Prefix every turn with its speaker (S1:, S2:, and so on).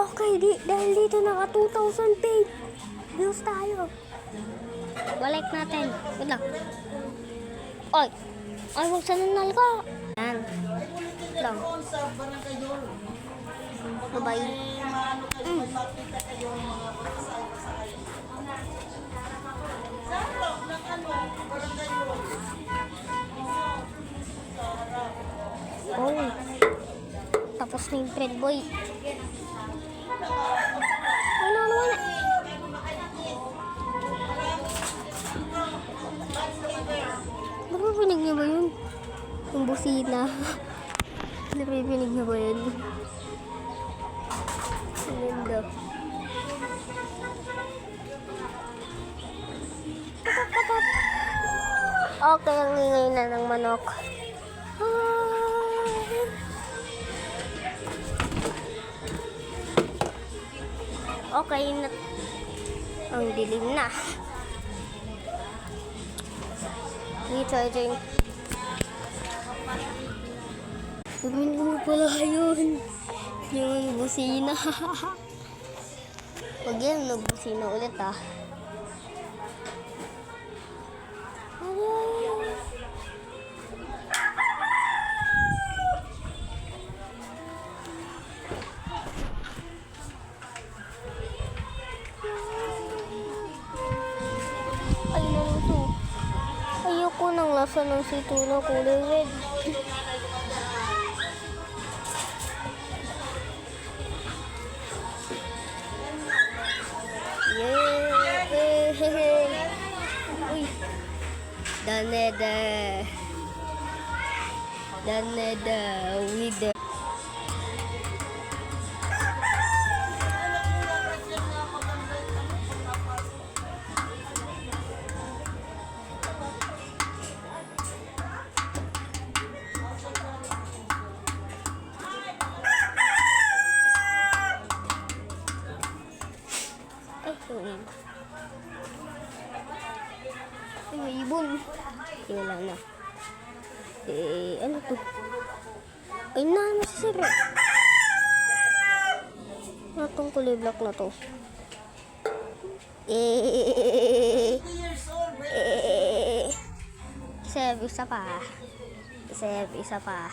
S1: Okay, dahil dito naka 2,000 views tayo. Balik natin. Wait lang. Oy! Ay, huwag sa nanal ka. Yan. Lang. Bye-bye. Oh. Tapos na yung Fred Boy. Ano naman? Naririnig niyo ba yun? Yung busina. Naririnig niyo ba yun? Ganda. Okay, ang ingay na ng manok. Okay na. Ang dilim na. Recharging. Gawin mo pala yun. Yung busina. Pag yan, nagbusina ulit ah. Ay, naluto. Ayoko ng lasa ng sito na kulay red. Uy. Daneda with the ay, may ibon. Wala na. Ano to? Ay, naman si Sir. Ano tong kulay black na to? Isa pa. Isa pa.